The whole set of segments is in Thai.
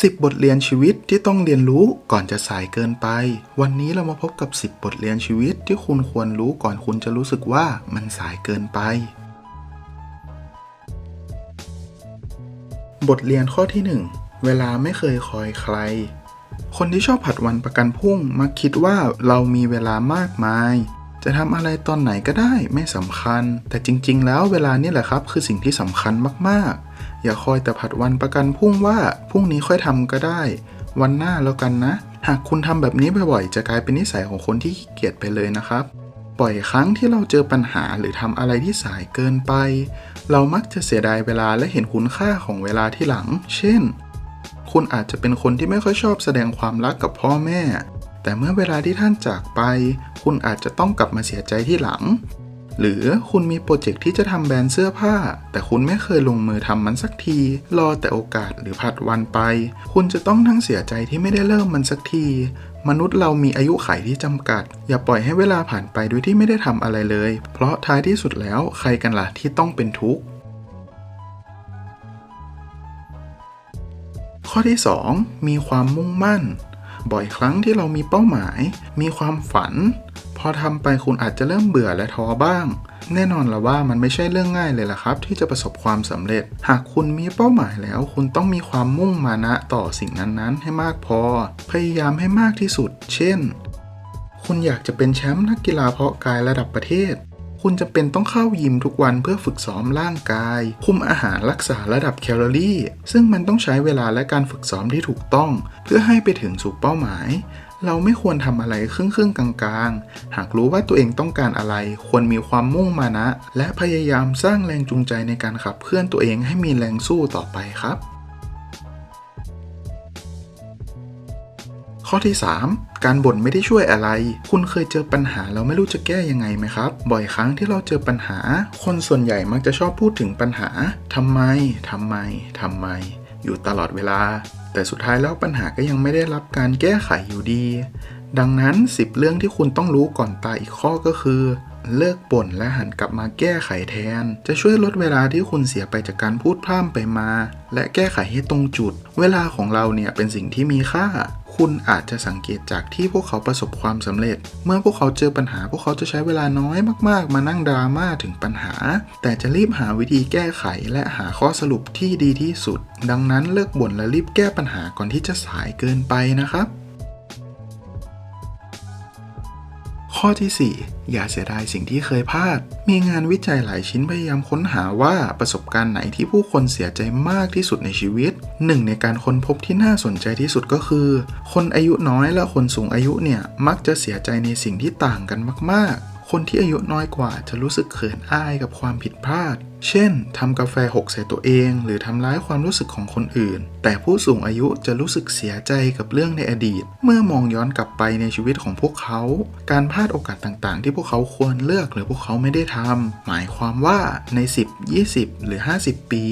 10 บทเรียนชีวิตที่ต้องเรียนรู้ก่อนจะสายเกินไป วันนี้เรามาพบกับ 10 บทเรียนชีวิตที่คุณควรรู้ก่อนคุณจะรู้สึกว่ามันสายเกินไป บทเรียนข้อที่ 1 เวลาไม่เคยคอยใคร คนที่ชอบผัดวันประกันพรุ่งมักคิดว่าเรามีเวลามากมายจะทำอะไรตอนไหนก็ได้ไม่สำคัญแต่จริงๆแล้วเวลานี่แหละครับคือสิ่งที่สำคัญมากๆอย่าคอยแต่ผัดวันประกันพรุ่งว่าพรุ่งนี้ค่อยทำก็ได้วันหน้าแล้วกันนะหากคุณทำแบบนี้บ่อยๆจะกลายเป็นนิสัยของคนที่ขี้เกียจไปเลยนะครับบ่อยครั้งที่เราเจอปัญหาหรือทำอะไรที่สายเกินไปเรามักจะเสียดายเวลาและเห็นคุณค่าของเวลาที่หลังเช่นคุณอาจจะเป็นคนที่ไม่ค่อยชอบแสดงความรักกับพ่อแม่แต่เมื่อเวลาที่ท่านจากไปคุณอาจจะต้องกลับมาเสียใจที่หลังหรือคุณมีโปรเจกต์ที่จะทำแบรนด์เสื้อผ้าแต่คุณไม่เคยลงมือทำมันสักทีรอแต่โอกาสหรือผัดวันไปคุณจะต้องทั้งเสียใจที่ไม่ได้เริ่มมันสักทีมนุษย์เรามีอายุขัยที่จำกัดอย่าปล่อยให้เวลาผ่านไปโดยที่ไม่ได้ทำอะไรเลยเพราะท้ายที่สุดแล้วใครกันล่ะที่ต้องเป็นทุกข์ข้อที่ 2 มีความมุ่งมั่นบ่อยครั้งที่เรามีเป้าหมายมีความฝันพอทำไปคุณอาจจะเริ่มเบื่อและท้อบ้างแน่นอนละว่ามันไม่ใช่เรื่องง่ายเลยล่ะครับที่จะประสบความสำเร็จหากคุณมีเป้าหมายแล้วคุณต้องมีความมุ่งมานะต่อสิ่งนั้นๆให้มากพอพยายามให้มากที่สุดเช่นคุณอยากจะเป็นแชมป์นักกีฬาเพาะกายระดับประเทศคุณจะเป็นต้องเข้ายิมทุกวันเพื่อฝึกซ้อมร่างกายคุมอาหารรักษาระดับแคลอรี่ซึ่งมันต้องใช้เวลาและการฝึกซ้อมที่ถูกต้องเพื่อให้ไปถึงสู่เป้าหมายเราไม่ควรทำอะไรครึ่งกลางๆหากรู้ว่าตัวเองต้องการอะไรควรมีความมุ่งมานะและพยายามสร้างแรงจูงใจในการขับเคลื่อนตัวเองให้มีแรงสู้ต่อไปครับข้อที่ 3 การบ่นไม่ได้ช่วยอะไรคุณเคยเจอปัญหาแล้วไม่รู้จะแก้ยังไงไหมครับบ่อยครั้งที่เราเจอปัญหาคนส่วนใหญ่มักจะชอบพูดถึงปัญหาทำไมอยู่ตลอดเวลาแต่สุดท้ายแล้วปัญหาก็ยังไม่ได้รับการแก้ไขอยู่ดีดังนั้น10 เรื่องที่คุณต้องรู้ก่อนตายอีกข้อก็คือเลิกบ่นและหันกลับมาแก้ไขแทนจะช่วยลดเวลาที่คุณเสียไปจากการพูดพร่ำไปมาและแก้ไขให้ตรงจุดเวลาของเราเนี่ยเป็นสิ่งที่มีค่าคุณอาจจะสังเกตจากที่พวกเขาประสบความสำเร็จเมื่อพวกเขาเจอปัญหาพวกเขาจะใช้เวลาน้อยมากๆมานั่งดราม่าถึงปัญหาแต่จะรีบหาวิธีแก้ไขและหาข้อสรุปที่ดีที่สุดดังนั้นเลิกบ่นและรีบแก้ปัญหาก่อนที่จะสายเกินไปนะครับข้อที่ 4 อย่าเสียดายสิ่งที่เคยพลาดมีงานวิจัยหลายชิ้นพยายามค้นหาว่าประสบการณ์ไหนที่ผู้คนเสียใจมากที่สุดในชีวิตหนึ่งในการค้นพบที่น่าสนใจที่สุดก็คือคนอายุน้อยและคนสูงอายุเนี่ยมักจะเสียใจในสิ่งที่ต่างกันมากๆคนที่อายุน้อยกว่าจะรู้สึกเขินอายกับความผิดพลาดเช่นทำกาแฟหกใส่ตัวเองหรือทำร้ายความรู้สึกของคนอื่นแต่ผู้สูงอายุจะรู้สึกเสียใจกับเรื่องในอดีตเมื่อมองย้อนกลับไปในชีวิตของพวกเขาการพลาดโอกาสต่างๆที่พวกเขาควรเลือกหรือพวกเขาไม่ได้ทำหมายความว่าใน10 20 หรือ50 ปี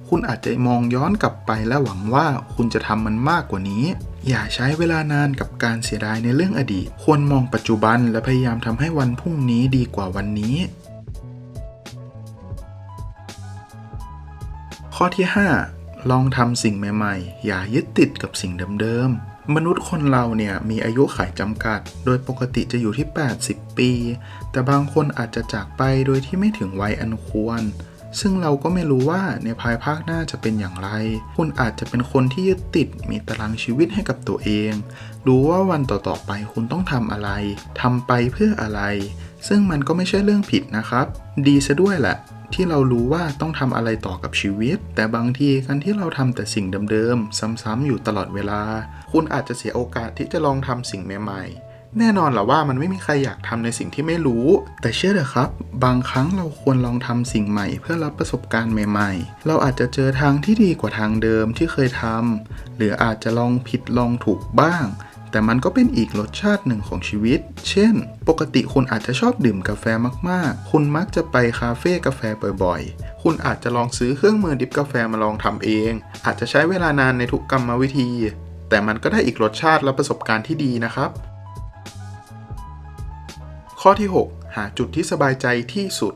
คุณอาจจะมองย้อนกลับไปและหวังว่าคุณจะทำมันมากกว่านี้อย่าใช้เวลานานกับการเสียดายในเรื่องอดีตควรมองปัจจุบันและพยายามทำให้วันพรุ่งนี้ดีกว่าวันนี้ข้อที่ 5 ลองทำสิ่งใหม่ๆอย่ายึดติดกับสิ่งเดิมๆมนุษย์คนเราเนี่ยมีอายุขัยจำกัดโดยปกติจะอยู่ที่80 ปีแต่บางคนอาจจะจากไปโดยที่ไม่ถึงวัยอันควรซึ่งเราก็ไม่รู้ว่าในภายภาคหน้าจะเป็นอย่างไรคุณอาจจะเป็นคนที่ยึดติดมีตารางชีวิตให้กับตัวเองรู้ว่าวันต่อๆไปคุณต้องทำอะไรทำไปเพื่ออะไรซึ่งมันก็ไม่ใช่เรื่องผิดนะครับดีซะด้วยแหละที่เรารู้ว่าต้องทำอะไรต่อกับชีวิตแต่บางทีการที่เราทำแต่สิ่งเดิมๆซ้ำๆอยู่ตลอดเวลาคุณอาจจะเสียโอกาสที่จะลองทำสิ่งใหม่ๆแน่นอนแหละว่ามันไม่มีใครอยากทำในสิ่งที่ไม่รู้แต่เชื่อเถอะครับบางครั้งเราควรลองทำสิ่งใหม่เพื่อรับประสบการณ์ใหม่ๆเราอาจจะเจอทางที่ดีกว่าทางเดิมที่เคยทำหรืออาจจะลองผิดลองถูกบ้างแต่มันก็เป็นอีกรสชาติหนึ่งของชีวิตเช่นปกติคุณอาจจะชอบดื่มกาแฟมากๆคุณมักจะไปคาเฟ่กาแฟบ่อยๆคุณอาจจะลองซื้อเครื่องมือดริปกาแฟมาลองทำเองอาจจะใช้เวลานานในทุกกรรมวิธีแต่มันก็ได้อีกรสชาติและประสบการณ์ที่ดีนะครับข้อที่ 6 หาจุดที่สบายใจที่สุด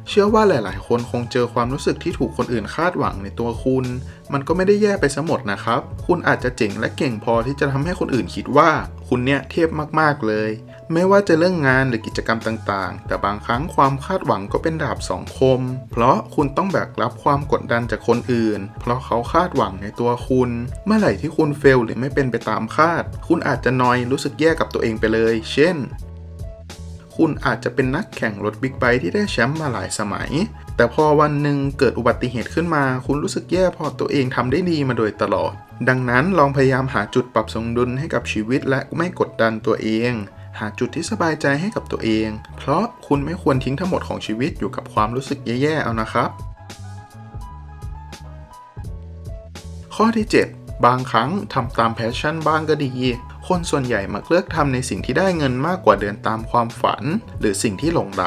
เชื่อว่าหลายๆคนคงเจอความรู้สึกที่ถูกคนอื่นคาดหวังในตัวคุณ มันก็ไม่ได้แย่ไปซะหมดนะครับคุณอาจจะเจ๋งและเก่งพอที่จะทำให้คนอื่นคิดว่าคุณเนี่ยเทพมากๆเลยไม่ว่าจะเรื่องงานหรือกิจกรรมต่างๆแต่บางครั้งความคาดหวังก็เป็นดาบสองคมเพราะคุณต้องแบกรับความกดดันจากคนอื่นเพราะเขาคาดหวังในตัวคุณเมื่อไหร่ที่คุณเฟลหรือไม่เป็นไปตามคาดคุณอาจจะนอยรู้สึกแย่กับตัวเองไปเลยเช่นคุณอาจจะเป็นนักแข่งรถบิ๊กไบค์ที่ได้แชมป์มาหลายสมัยแต่พอวันหนึ่งเกิดอุบัติเหตุขึ้นมาคุณรู้สึกแย่พอตัวเองทำได้ดีมาโดยตลอดดังนั้นลองพยายามหาจุดปรับสมดุลให้กับชีวิตและไม่กดดันตัวเองหาจุดที่สบายใจให้กับตัวเองเพราะคุณไม่ควรทิ้งทั้งหมดของชีวิตอยู่กับความรู้สึกแย่ๆเอานะครับข้อที่ 7 บางครั้งทำตามแพชชั่นบ้างก็ดีคนส่วนใหญ่มักเลือกทำในสิ่งที่ได้เงินมากกว่าเดินตามความฝันหรือสิ่งที่หลงไหล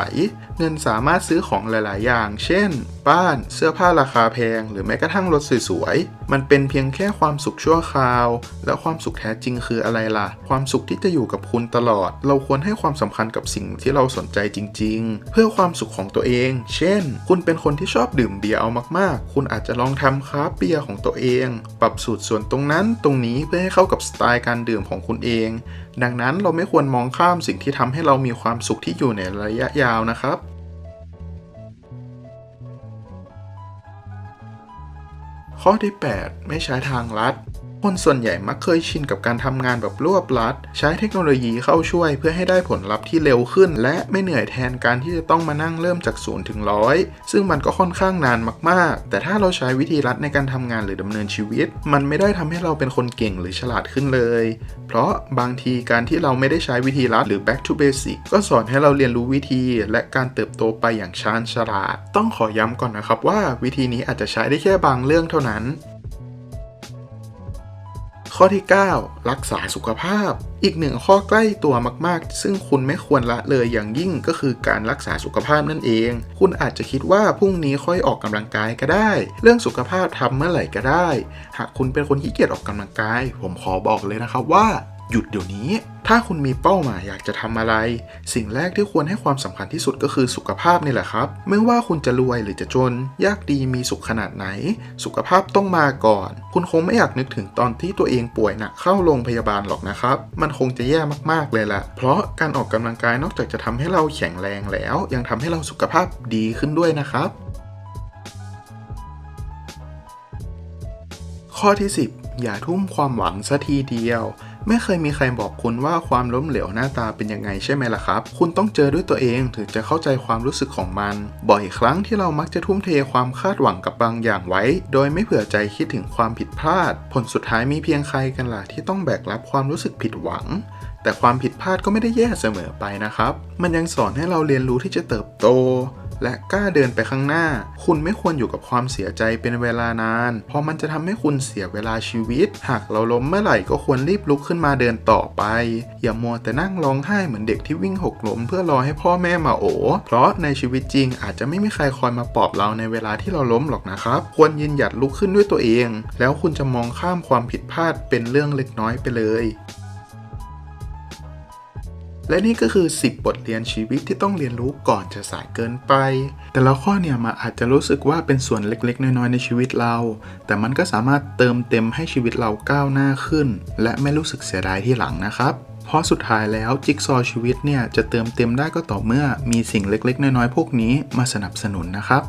เงินสามารถซื้อของหลายๆอย่างเช่นบ้านเสื้อผ้าราคาแพงหรือแม้กระทั่งรถสวยๆมันเป็นเพียงแค่ความสุขชั่วคราวแล้วความสุขแท้จริงคืออะไรล่ะความสุขที่จะอยู่กับคุณตลอดเราควรให้ความสำคัญกับสิ่งที่เราสนใจจริงๆเพื่อความสุขของตัวเองเช่นคุณเป็นคนที่ชอบดื่มเบียร์เอามากๆคุณอาจจะลองทำคราฟต์เบียร์ของตัวเองปรับสูตรส่วนตรงนั้นตรงนี้เพื่อให้เข้ากับสไตล์การดื่มของคุณเองดังนั้นเราไม่ควรมองข้ามสิ่งที่ทำให้เรามีความสุขที่อยู่ในระยะยาวนะครับข้อที่ 8 ไม่ใช้ทางลัดคนส่วนใหญ่มักเคยชินกับการทำงานแบบรวบลัดใช้เทคโนโลยีเข้าช่วยเพื่อให้ได้ผลลัพธ์ที่เร็วขึ้นและไม่เหนื่อยแทนการที่จะต้องมานั่งเริ่มจาก0 ถึง 100ซึ่งมันก็ค่อนข้างนานมากๆแต่ถ้าเราใช้วิธีลัดในการทำงานหรือดำเนินชีวิตมันไม่ได้ทำให้เราเป็นคนเก่งหรือฉลาดขึ้นเลยเพราะบางทีการที่เราไม่ได้ใช้วิธีลัดหรือ back to basic ก็สอนให้เราเรียนรู้วิธีและการเติบโตไปอย่างชาญฉลาดต้องขอย้ำก่อนนะครับว่าวิธีนี้อาจจะใช้ได้แค่บางเรื่องเท่านั้นข้อที่ 9 รักษาสุขภาพอีกหนึ่งข้อใกล้ตัวมากๆซึ่งคุณไม่ควรละเลยอย่างยิ่งก็คือการรักษาสุขภาพนั่นเองคุณอาจจะคิดว่าพรุ่งนี้ค่อยออกกำลังกายก็ได้เรื่องสุขภาพทำเมื่อไหร่ก็ได้หากคุณเป็นคนขี้เกียจออกกำลังกายผมขอบอกเลยนะครับว่าหยุดเดี๋ยวนี้ถ้าคุณมีเป้าหมายอยากจะทำอะไรสิ่งแรกที่ควรให้ความสำคัญที่สุดก็คือสุขภาพนี่แหละครับไม่ว่าคุณจะรวยหรือจะจนยากดีมีสุขขนาดไหนสุขภาพต้องมาก่อนคุณคงไม่อยากนึกถึงตอนที่ตัวเองป่วยหนักเข้าโรงพยาบาลหรอกนะครับมันคงจะแย่มากๆเลยล่ะเพราะการออกกำลังกายนอกจากจะทำให้เราแข็งแรงแล้วยังทำให้เราสุขภาพดีขึ้นด้วยนะครับข้อที่ 10 อย่าทุ่มความหวังซะทีเดียวไม่เคยมีใครบอกคุณว่าความล้มเหลวหน้าตาเป็นยังไงใช่ไหมล่ะครับคุณต้องเจอด้วยตัวเองถึงจะเข้าใจความรู้สึกของมันบ่อยครั้งที่เรามักจะทุ่มเทความคาดหวังกับบางอย่างไว้โดยไม่เผื่อใจคิดถึงความผิดพลาดผลสุดท้ายมีเพียงใครกันล่ะที่ต้องแบกรับความรู้สึกผิดหวังแต่ความผิดพลาดก็ไม่ได้แย่เสมอไปนะครับมันยังสอนให้เราเรียนรู้ที่จะเติบโตและกล้าเดินไปข้างหน้าคุณไม่ควรอยู่กับความเสียใจเป็นเวลานานเพราะมันจะทำให้คุณเสียเวลาชีวิตหากเราล้มเมื่อไหร่ก็ควรรีบลุกขึ้นมาเดินต่อไปอย่ามัวแต่นั่งร้องไห้เหมือนเด็กที่วิ่งหกล้มเพื่อรอให้พ่อแม่มาโอบเพราะในชีวิตจริงอาจจะไม่มีใครคอยมาปลอบเราในเวลาที่เราล้มหรอกนะครับควรยืนหยัดลุกขึ้นด้วยตัวเองแล้วคุณจะมองข้ามความผิดพลาดเป็นเรื่องเล็กน้อยไปเลยและนี่ก็คือ10บทเรียนชีวิตที่ต้องเรียนรู้ก่อนจะสายเกินไปแต่ละข้อเนี่ยมาอาจจะรู้สึกว่าเป็นส่วนเล็กๆน้อยๆในชีวิตเราแต่มันก็สามารถเติมเต็มให้ชีวิตเราก้าวหน้าขึ้นและไม่รู้สึกเสียดายที่หลังนะครับเพราะสุดท้ายแล้วจิ๊กซอว์ชีวิตเนี่ยจะเติมเต็มได้ก็ต่อเมื่อมีสิ่งเล็กๆน้อยๆพวกนี้มาสนับสนุนนะครับ